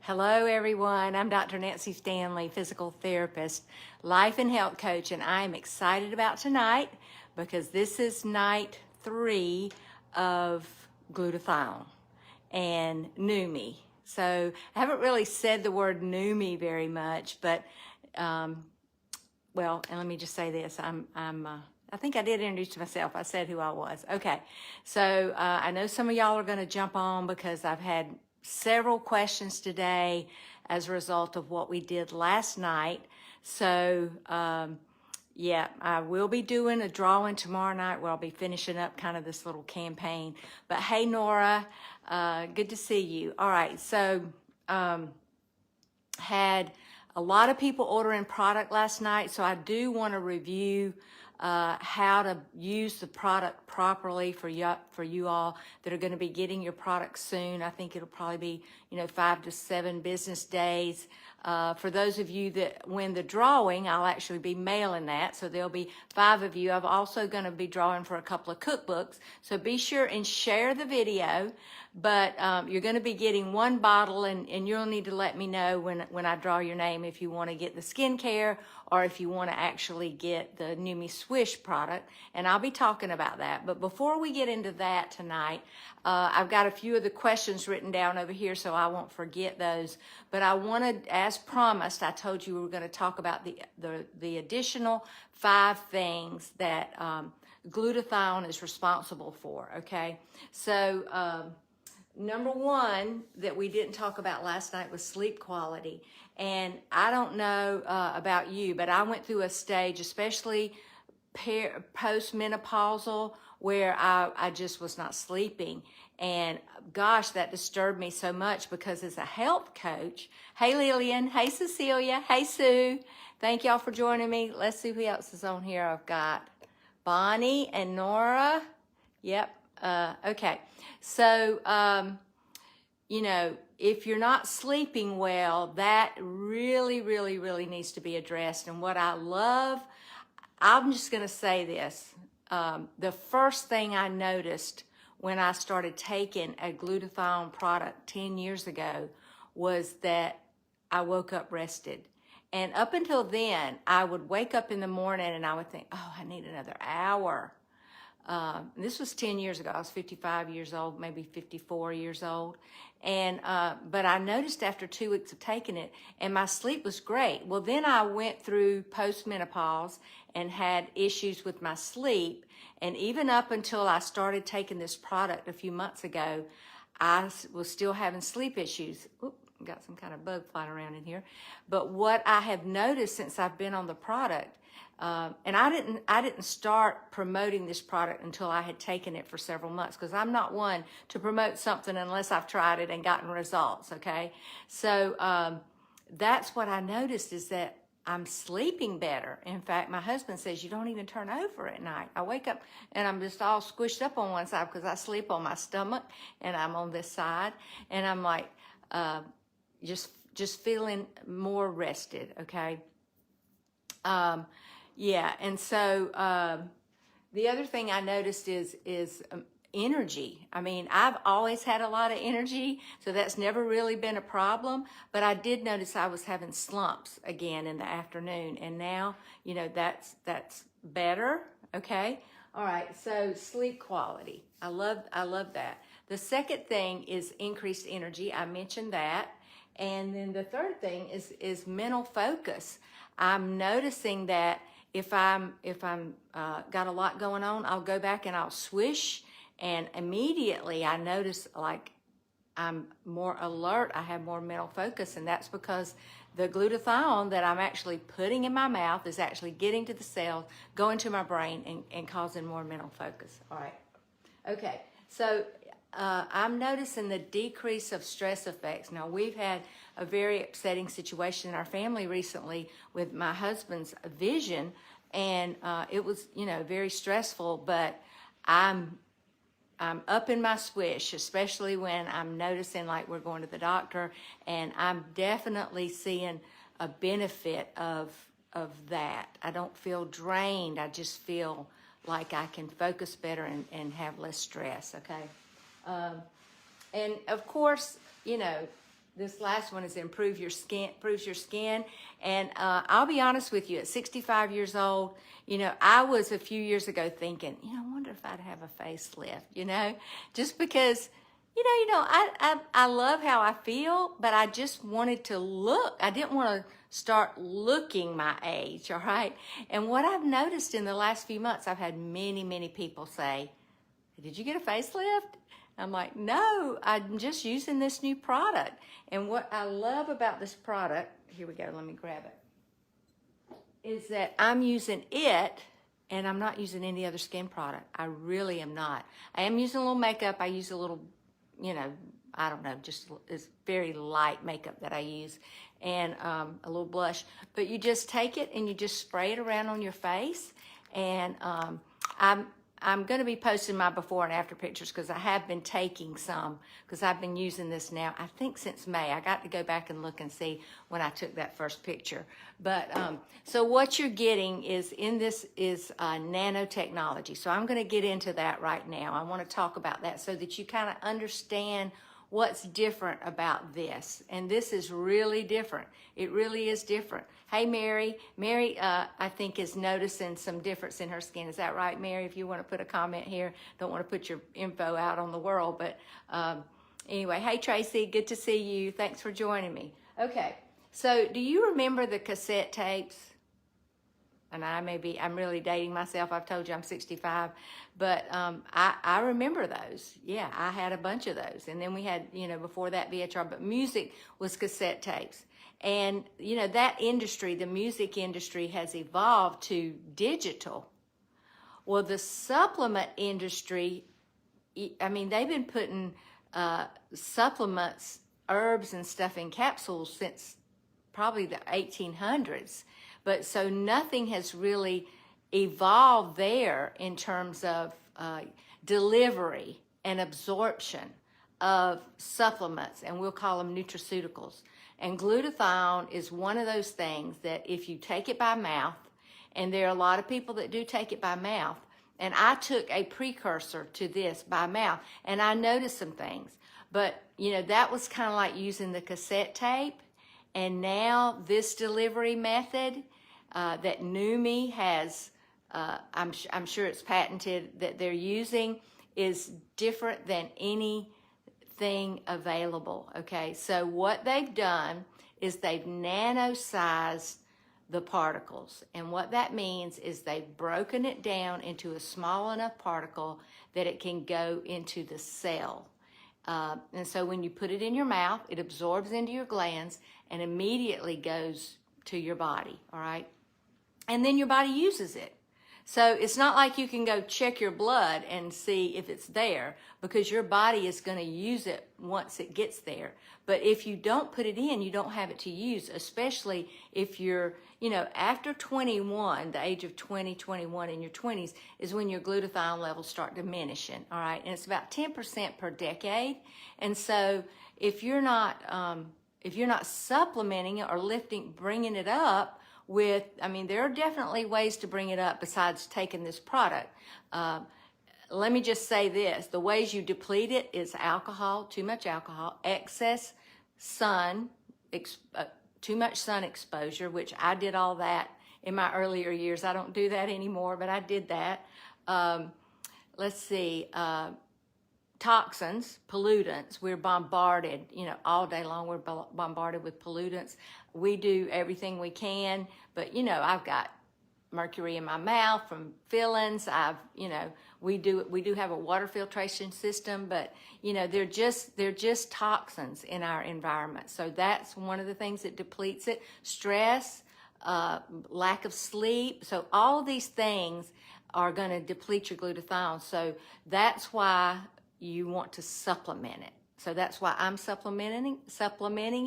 Hello everyone, I'm Dr. Nancy Stanley, physical therapist, life and health coach, and I am excited about tonight because this is night 3 of Glutathione and Neumi. So I haven't really said the word Neumi very much, but well, and let me just say this, I think I did introduce myself. I said who I was. Okay, so I know some of y'all are going to jump on because I've had several questions today as a result of what we did last night. So yeah, I will be doing a drawing tomorrow night where I'll be finishing up kind of this little campaign. But hey, Nora, good to see you. All right, so had a lot of people ordering product last night, so I do want to review how to use the product properly for you all that are going to be getting your product soon. I think it'll probably be 5 to 7 business days. For those of you that win the drawing, I'll actually be mailing that, so there'll be 5 of you. I'm also going to be drawing for a couple of cookbooks, so be sure and share the video. But you're going to be getting 1 bottle, and you'll need to let me know when I draw your name if you want to get the skincare or if you want to actually get the Neumi Swish product, and I'll be talking about that. But before we get into that tonight, I've got a few of the questions written down over here so I won't forget those. But I wanted, as promised, I told you we were going to talk about the additional 5 things that glutathione is responsible for, okay? So number 1 that we didn't talk about last night was sleep quality. And I don't know about you, but I went through a stage, especially post-menopausal, where I just was not sleeping. And gosh, that disturbed me so much because as a health coach, hey Lillian, hey Cecilia, hey Sue, thank y'all for joining me. Let's see who else is on here. I've got Bonnie and Nora. Yep. Okay. So, if you're not sleeping well, that really, really, really needs to be addressed. And what I love, I'm just going to say this. The first thing I noticed when I started taking a glutathione product 10 years ago was that I woke up rested. And up until then, I would wake up in the morning and I would think, oh, I need another hour. This was 10 years ago. I was 55 years old, maybe 54 years old. And, but I noticed after 2 weeks of taking it, and my sleep was great. Well, then I went through postmenopause and had issues with my sleep. And even up until I started taking this product a few months ago, I was still having sleep issues. Oop, got some kind of bug flying around in here. But what I have noticed since I've been on the product, and I didn't start promoting this product until I had taken it for several months, because I'm not one to promote something unless I've tried it and gotten results, okay? So that's what I noticed, is that I'm sleeping better. In fact, my husband says, you don't even turn over at night. I wake up and I'm just all squished up on one side because I sleep on my stomach and I'm on this side. And I'm like, just feeling more rested, okay? Yeah, and so the other thing I noticed is energy. I mean, I've always had a lot of energy, so that's never really been a problem. But I did notice I was having slumps again in the afternoon, and now that's better. Okay, all right. So sleep quality, I love that. The second thing is increased energy. I mentioned that, and then the third thing is mental focus. I'm noticing that if I'm got a lot going on, I'll go back and I'll swish, and immediately I notice like I'm more alert. I have more mental focus, and that's because the glutathione that I'm actually putting in my mouth is actually getting to the cells, going to my brain, and causing more mental focus. All right. Okay. So I'm noticing the decrease of stress effects. Now, we've had a very upsetting situation in our family recently with my husband's vision, and it was, very stressful, but I'm up in my swish, especially when I'm noticing like we're going to the doctor, and I'm definitely seeing a benefit of that. I don't feel drained. I just feel like I can focus better and have less stress, okay? And of course, This last one is improves your skin. And I'll be honest with you, at 65 years old, I was a few years ago thinking, I wonder if I'd have a facelift, just because, I love how I feel, but I just wanted to look. I didn't want to start looking my age, all right? And what I've noticed in the last few months, I've had many, many people say, did you get a facelift? I'm like, no, I'm just using this new product. And what I love about this product, here we go, let me grab it, is that I'm using it and I'm not using any other skin product. I really am not. I am using a little makeup. I use a little, I don't know, just it's very light makeup that I use, and a little blush. But you just take it and you just spray it around on your face. And I'm going to be posting my before and after pictures because I have been taking some, because I've been using this now, I think since May. I got to go back and look and see when I took that first picture. But so what you're getting is in this is nanotechnology. So I'm going to get into that right now. I want to talk about that so that you kind of understand what's different about this. And this is really different. It really is different. Hey, Mary. Mary, I think, is noticing some difference in her skin. Is that right, Mary? If you want to put a comment here, don't want to put your info out on the world. But anyway, hey, Tracy, good to see you. Thanks for joining me. Okay, so do you remember the cassette tapes? And I'm really dating myself. I've told you I'm 65, but I remember those. Yeah, I had a bunch of those. And then we had, before that VHR, but music was cassette tapes. And, that industry, the music industry, has evolved to digital. Well, the supplement industry, they've been putting supplements, herbs and stuff in capsules since probably the 1800s. But so nothing has really evolved there in terms of delivery and absorption of supplements, and we'll call them nutraceuticals. And glutathione is one of those things that if you take it by mouth, and there are a lot of people that do take it by mouth, and I took a precursor to this by mouth, and I noticed some things. But, that was kind of like using the cassette tape, and now this delivery method that Neumi has, I'm sure it's patented, that they're using is different than anything available, okay? So what they've done is they've nano-sized the particles. And what that means is they've broken it down into a small enough particle that it can go into the cell. And so when you put it in your mouth, it absorbs into your glands and immediately goes to your body, all right? And then your body uses it. So it's not like you can go check your blood and see if it's there, because your body is going to use it once it gets there. But if you don't put it in, you don't have it to use, especially if you're, after 21, the age of 20, 21 in your 20s is when your glutathione levels start diminishing, all right? And it's about 10% per decade. And so if you're not supplementing it or bringing it up, there are definitely ways to bring it up besides taking this product. Let me just say this. The ways you deplete it is alcohol, too much alcohol, excess sun, too much sun exposure, which I did all that in my earlier years. I don't do that anymore, but I did that. Let's see. Toxins, pollutants, we're bombarded, all day long we're bombarded with pollutants. We do everything we can, but I've got mercury in my mouth from fillings. We do have a water filtration system, but they're just toxins in our environment. So that's one of the things that depletes it. Stress, lack of sleep. So all of these things are going to deplete your glutathione. So that's why you want to supplement it. So that's why I'm supplementing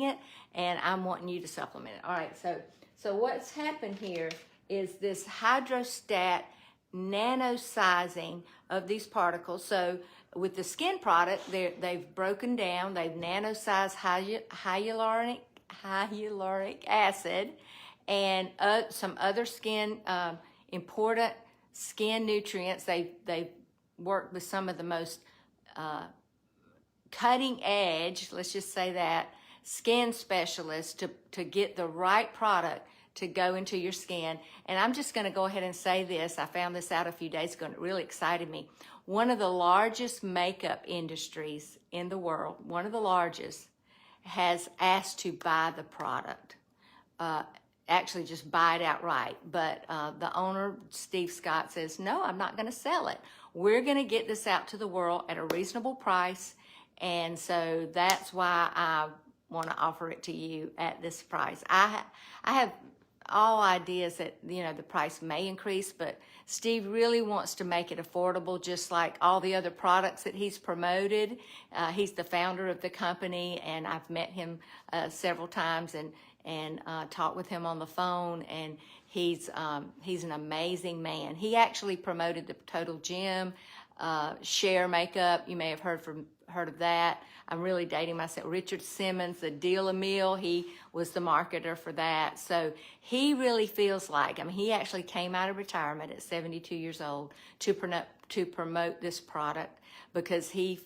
it, and I'm wanting you to supplement it. All right, so what's happened here is this hydrostat nano-sizing of these particles. So with the skin product, they've broken down, they've nano-sized hyaluronic acid and some other skin, important skin nutrients. They've worked with some of the most cutting edge, let's just say that, skin specialist to get the right product to go into your skin. And I'm just going to go ahead and say this. I found this out a few days ago and it really excited me. One of the largest makeup industries in the world, one of the largest, has asked to buy the product. Actually just buy it outright. But the owner, Steve Scott, says, no, I'm not going to sell it. We're going to get this out to the world at a reasonable price. And so that's why I want to offer it to you at this price. I have all ideas that, you know, the price may increase, but Steve really wants to make it affordable, just like all the other products that he's promoted. He's the founder of the company, and I've met him several times and talked with him on the phone, and he's an amazing man. He actually promoted the Total Gym, Share Makeup. You may have heard of that. I'm really dating myself. Richard Simmons, the Deal a Meal, he was the marketer for that. So he really feels like, I mean, he actually came out of retirement at 72 years old to promote this product because he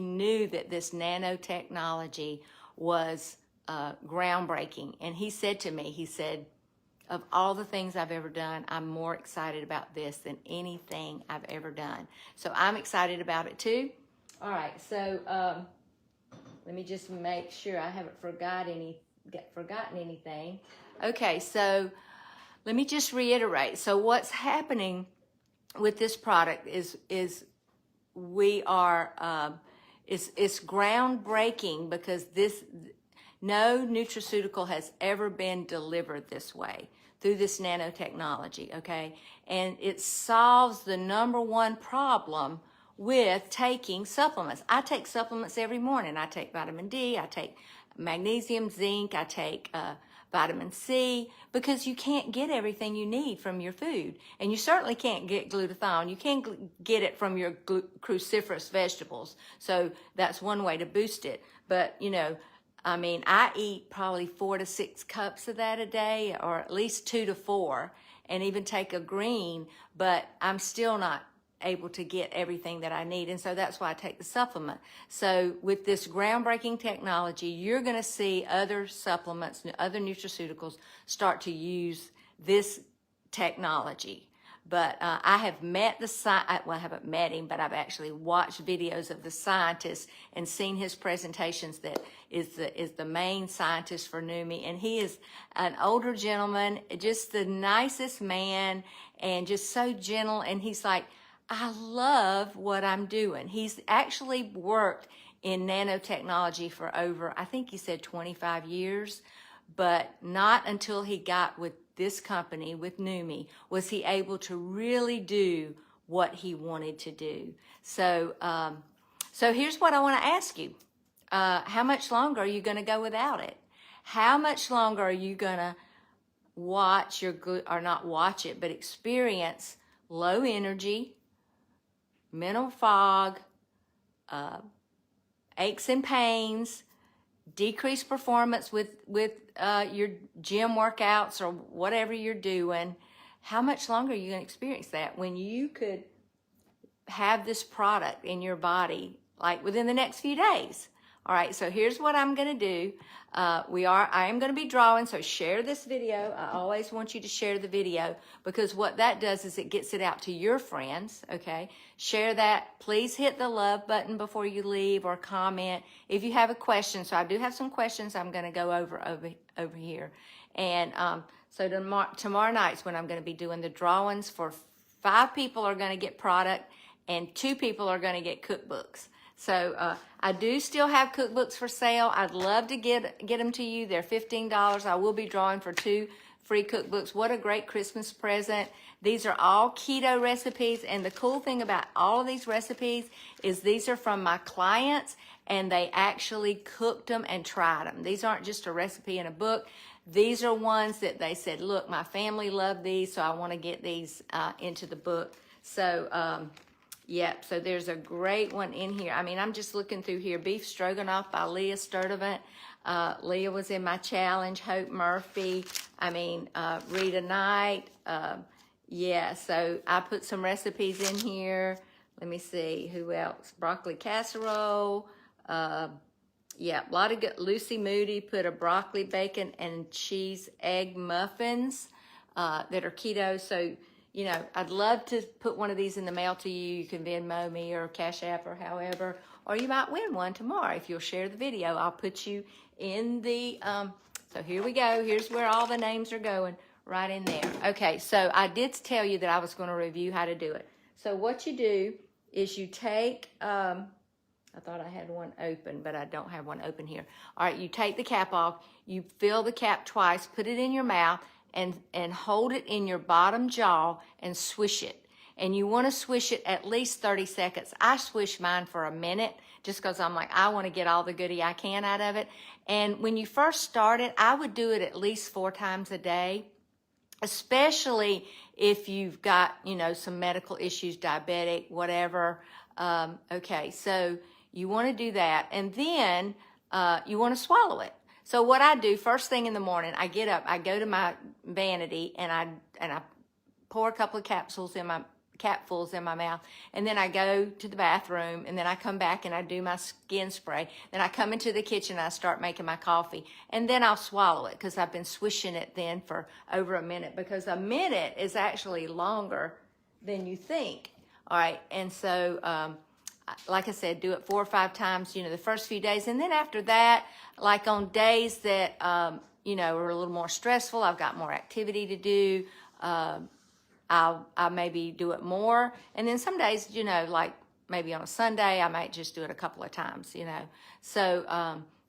knew that this nanotechnology was groundbreaking. And he said to me, he said, of all the things I've ever done, I'm more excited about this than anything I've ever done. So I'm excited about it too. All right, so let me just make sure I haven't forgotten anything. Okay, so let me just reiterate. So what's happening with this product is we are it's groundbreaking because no nutraceutical has ever been delivered this way through this nanotechnology, okay? And it solves the #1 problem with taking supplements. I take supplements every morning. I take vitamin D, I take magnesium, zinc, I take vitamin C, because you can't get everything you need from your food. And you certainly can't get glutathione. You can't get it from your cruciferous vegetables. So that's one way to boost it. But, you know, I mean, I eat probably 4 to 6 cups of that a day, or at least 2 to 4, and even take a green, but I'm still not able to get everything that I need. And so that's why I take the supplement. So with this groundbreaking technology, you're going to see other supplements, other nutraceuticals start to use this technology. But I have met well, I haven't met him, but I've actually watched videos of the scientist and seen his presentations. That is the main scientist for Neumi, and he is an older gentleman, just the nicest man, and just so gentle. And he's like, I love what I'm doing. He's actually worked in nanotechnology for over, I think he said 25 years, but not until he got with this company, with Neumi, was he able to really do what he wanted to do. So, so here's what I want to ask you. How much longer are you going to go without it? How much longer are you going to watch or not watch it, but experience low energy, mental fog, aches and pains, decreased performance with your gym workouts or whatever you're doing? How much longer are you going to experience that when you could have this product in your body like within the next few days? All right, so here's what I'm going to do. I am going to be drawing, so share this video. I always want you to share the video, because what that does is it gets it out to your friends, okay? Share that. Please hit the love button before you leave, or comment if you have a question. So I do have some questions I'm going to go over here. And so tomorrow night's when I'm going to be doing the drawings. For 5 people are going to get product, and 2 people are going to get cookbooks. So I do still have cookbooks for sale. I'd love to get them to you. They're $15. I will be drawing for 2 free cookbooks. What a great Christmas present. These are all keto recipes, and the cool thing about all of these recipes is these are from my clients, and they actually cooked them and tried them. These aren't just a recipe in a book. These are ones that they said, look, my family loved these, so I want to get these into the book. So yep, so there's a great one in here. I mean, I'm just looking through here. Beef Stroganoff by Leah Sturdivant. Leah was in my challenge. Hope Murphy. I mean, Rita Knight. Yeah, so I put some recipes in here. Let me see. Who else? Broccoli casserole. Yeah, a lot of good. Lucy Moody put a broccoli, bacon, and cheese egg muffins that are keto. So, you know, I'd love to put one of these in the mail to you. You can Venmo me or Cash App or however, or you might win one tomorrow if you'll share the video. I'll put you in the, so here we go. Here's where all the names are going, right in there. Okay, so I did tell you that I was going to review how to do it. So what you do is you take, I thought I had one open, but I don't have one open here. All right, you take the cap off, you fill the cap twice, put it in your mouth, and hold it in your bottom jaw and swish it. And you want to swish it at least 30 seconds. I swish mine for a minute just because I'm like, I want to get all the goodie I can out of it. And when you first start it, I would do it at least 4 times a day, especially if you've got, you know, some medical issues, diabetic, whatever. Okay, so you want to do that, and then you want to swallow it. So what I do first thing in the morning, I get up, I go to my vanity, and I pour a couple of capfuls in my mouth, and then I go to the bathroom, and then I come back and I do my skin spray. Then I come into the kitchen and I start making my coffee, and then I'll swallow it because I've been swishing it then for over a minute, because a minute is actually longer than you think. All right, and so like I said, do it 4 or 5 times, you know, the first few days. And then after that, like on days that, you know, are a little more stressful, I've got more activity to do, I'll maybe do it more. And then some days, you know, like maybe on a Sunday, I might just do it a couple of times, you know. So,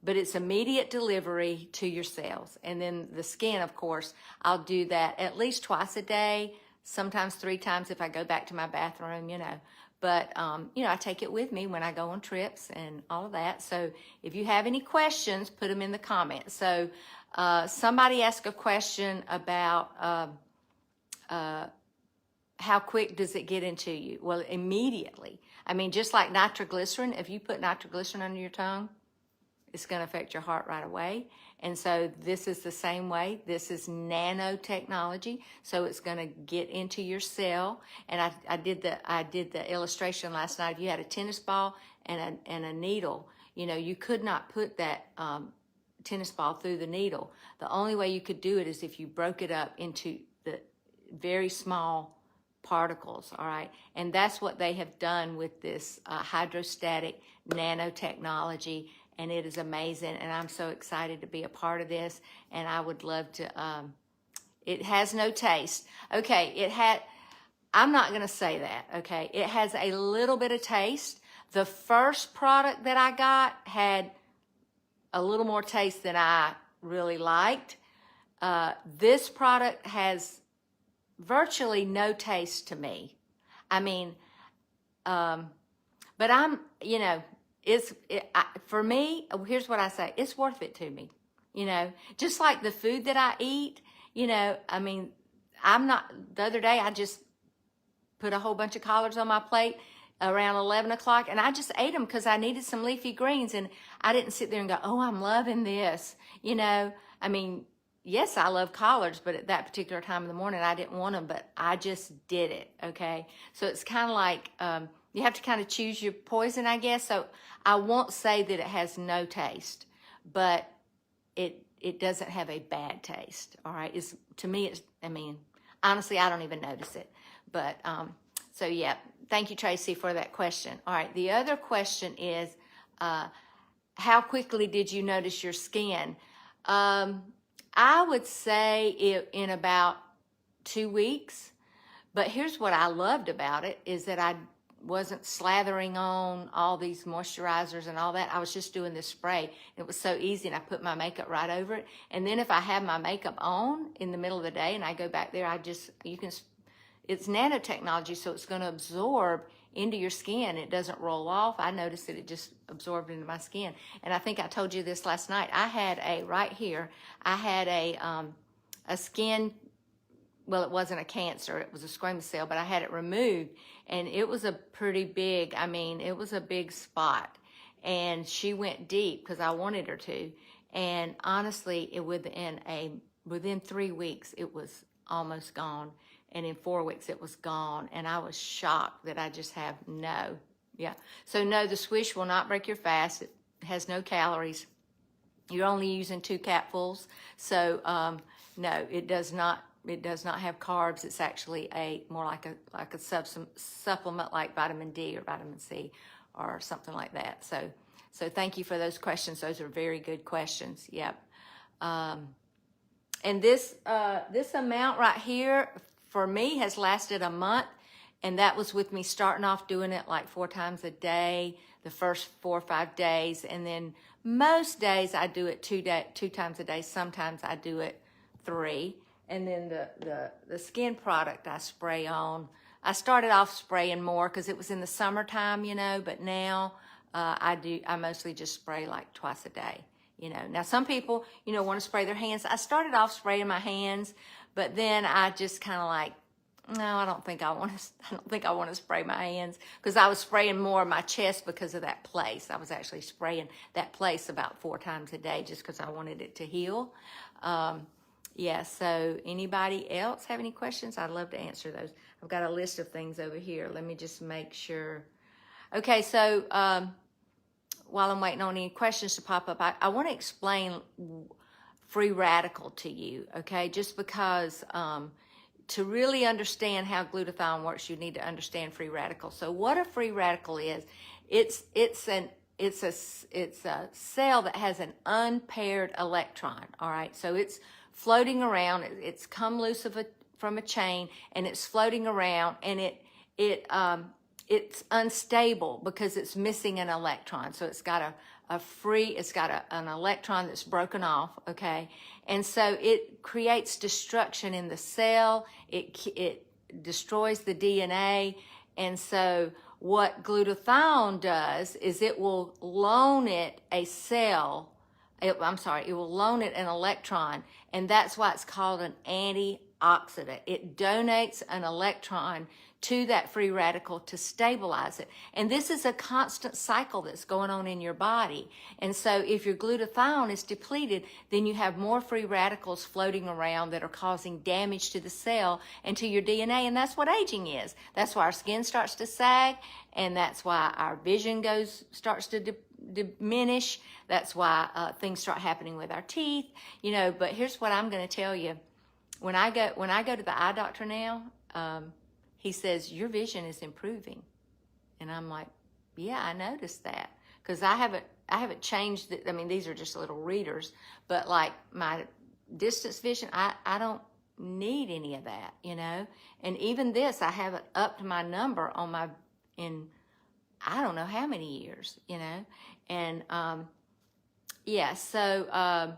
but it's immediate delivery to your cells. And then the skin, of course, I'll do that at least twice a day, sometimes 3 times if I go back to my bathroom, you know. But, you know, I take it with me when I go on trips and all of that. So if you have any questions, put them in the comments. So somebody asked a question about how quick does it get into you? Well, immediately. I mean, just like nitroglycerin, if you put nitroglycerin under your tongue, it's going to affect your heart right away. And so this is the same way. This is nanotechnology, so it's going to get into your cell. And I did the illustration last night. If you had a tennis ball and a needle, you know, you could not put that tennis ball through the needle. The only way you could do it is if you broke it up into the very small particles, all right? And that's what they have done with this hydrostatic nanotechnology, and it is amazing, and I'm so excited to be a part of this, and I would love to, it has no taste. Okay, I'm not going to say that, okay? It has a little bit of taste. The first product that I got had a little more taste than I really liked. This product has virtually no taste to me. I mean, but I'm, you know, for me, here's what I say, it's worth it to me, you know, just like the food that I eat, you know, I mean, the other day I just put a whole bunch of collards on my plate around 11 o'clock, and I just ate them because I needed some leafy greens, and I didn't sit there and go, oh, I'm loving this, you know. I mean, yes, I love collards, but at that particular time of the morning, I didn't want them, but I just did it, okay? So it's kind of like, you have to kind of choose your poison, I guess. So I won't say that it has no taste, but it doesn't have a bad taste, all right? To me, I mean, honestly, I don't even notice it. But, so yeah, thank you, Tracy, for that question. All right, the other question is, how quickly did you notice your skin? I would say in about 2 weeks, but here's what I loved about it is that I wasn't slathering on all these moisturizers and all that. I was just doing this spray. It was so easy, and I put my makeup right over it. And then if I have my makeup on in the middle of the day and I go back there, it's nanotechnology, so it's going to absorb into your skin. It doesn't roll off. I noticed that it just absorbed into my skin. And I think I told you this last night. I had right here, I had a skin, well, it wasn't a cancer, it was a squamous cell, but I had it removed, and it was a pretty big, I mean, it was a big spot. And she went deep because I wanted her to. And honestly, within 3 weeks, it was almost gone. And in 4 weeks, it was gone. And I was shocked that I just have no. Yeah. So no, the swish will not break your fast. has no calories. You're only using 2 capfuls. So no, it does not. It does not have carbs. It's actually more like a supplement like vitamin D or vitamin C or something like that. So thank you for those questions. Those are very good questions. Yep. And this amount right here for me has lasted a month, and that was with me starting off doing it like 4 times a day, the first 4 or 5 days, and then most days I do it 2 times a day. Sometimes I do it 3. And then the skin product I spray on. I started off spraying more because it was in the summertime, you know, but now I mostly just spray like twice a day, you know. Now some people, you know, want to spray their hands. I started off spraying my hands, but then I just kind of like, no, I don't think I want to spray my hands, because I was spraying more my chest because of that place. I was actually spraying that place about 4 times a day just because I wanted it to heal. Yeah, so anybody else have any questions? I'd love to answer those. I've got a list of things over here. Let me just make sure. Okay, so while I'm waiting on any questions to pop up, I want to explain free radical to you, okay? Just because to really understand how glutathione works, you need to understand free radical. So what a free radical is, it's a cell that has an unpaired electron, all right? So it's floating around. It's come loose from a chain, and it's floating around, and it's unstable because it's missing an electron. So it's got an electron that's broken off, okay? And so it creates destruction in the cell. It destroys the DNA. And so what glutathione does is it will loan it a cell. It will loan it an electron, and that's why it's called an antioxidant. It donates an electron to that free radical to stabilize it. And this is a constant cycle that's going on in your body. And so if your glutathione is depleted, then you have more free radicals floating around that are causing damage to the cell and to your DNA. And that's what aging is. That's why our skin starts to sag, and that's why our vision starts to diminish. That's why things start happening with our teeth, you know. But here's what I'm going to tell you. When I go to the eye doctor now, he says your vision is improving, and I'm like, yeah, I noticed that, because I haven't changed it. I mean, these are just little readers, but like my distance vision, I don't need any of that, you know. And even this, I haven't upped my number in I don't know how many years, you know. And yeah, so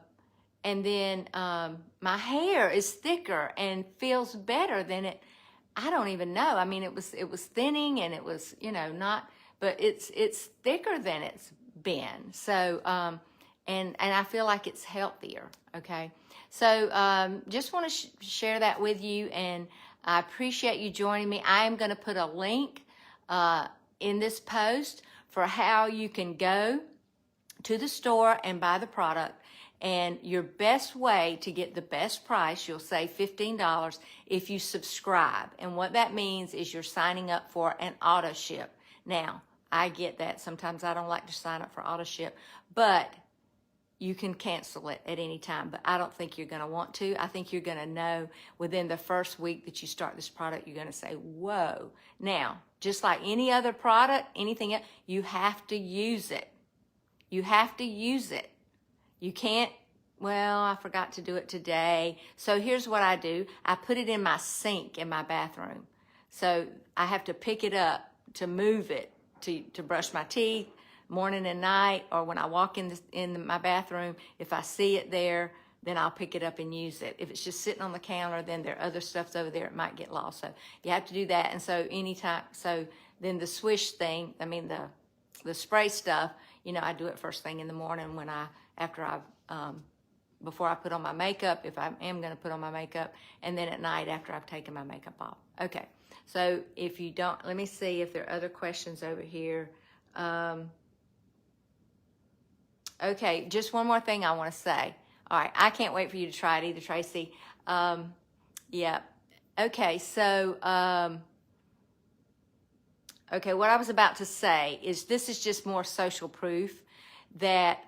and then my hair is thicker and feels better than it. I don't even know. I mean, it was thinning, and it was, you know, not, but it's thicker than it's been. So and I feel like it's healthier. Okay, so just want to share that with you, and I appreciate you joining me. I am going to put a link in this post for how you can go to the store and buy the product. And your best way to get the best price, you'll save $15 if you subscribe. And what that means is you're signing up for an auto ship. Now, I get that. Sometimes I don't like to sign up for auto ship, but you can cancel it at any time. But I don't think you're going to want to. I think you're going to know within the first week that you start this product, you're going to say, whoa. Now, just like any other product, anything else, you have to use it. You have to use it. You can't, well, I forgot to do it today. So here's what I do. I put it in my sink in my bathroom. So I have to pick it up to move it, to brush my teeth morning and night, or when I walk in my bathroom, if I see it there, then I'll pick it up and use it. If it's just sitting on the counter, then there are other stuffs over there, it might get lost. So you have to do that. And so then the swish thing, I mean the spray stuff, you know, I do it first thing in the morning before I put on my makeup, if I am going to put on my makeup, and then at night after I've taken my makeup off. Okay, so if you don't, let me see if there are other questions over here. Okay, just one more thing I want to say. All right, I can't wait for you to try it either, Tracy. Yeah, okay, so, okay, what I was about to say is this is just more social proof that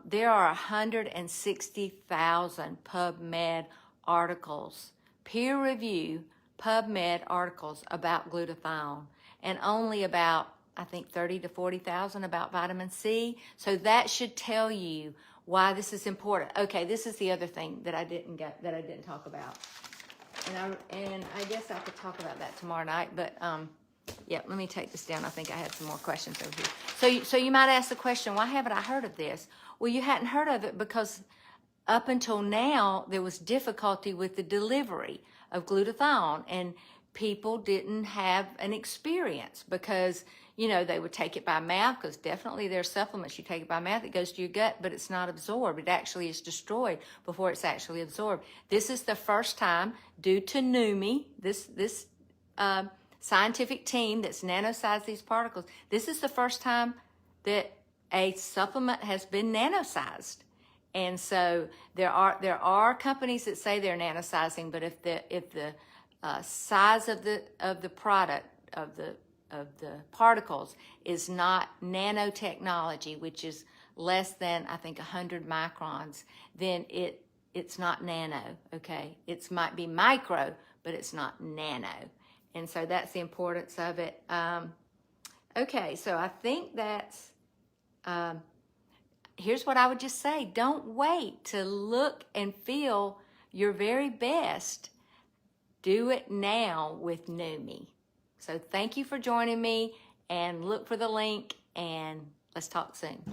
there are 160,000 PubMed articles, peer review PubMed articles about glutathione, and only about, I think, 30 to 40,000 about vitamin C. So that should tell you why this is important. Okay, this is the other thing that I didn't talk about, and I guess I could talk about that tomorrow night. But yeah, let me take this down. I think I had some more questions over here. So you might ask the question, why haven't I heard of this? Well, you hadn't heard of it because up until now there was difficulty with the delivery of glutathione, and people didn't have an experience because, you know, they would take it by mouth, because definitely there are supplements you take it by mouth, it goes to your gut, but it's not absorbed. It actually is destroyed before it's actually absorbed. This is the first time, due to Neumi, this scientific team that's nanosized these particles, this is the first time that a supplement has been nanosized. And so there are companies that say they're nanosizing, but if the size of the product of the particles is not nanotechnology, which is less than, I think, 100 microns, then it's not nano. Okay, it might be micro, but it's not nano. And so that's the importance of it. Okay, so I think that's, here's what I would just say. Don't wait to look and feel your very best. Do it now with Neumi. So thank you for joining me, and look for the link, and let's talk soon.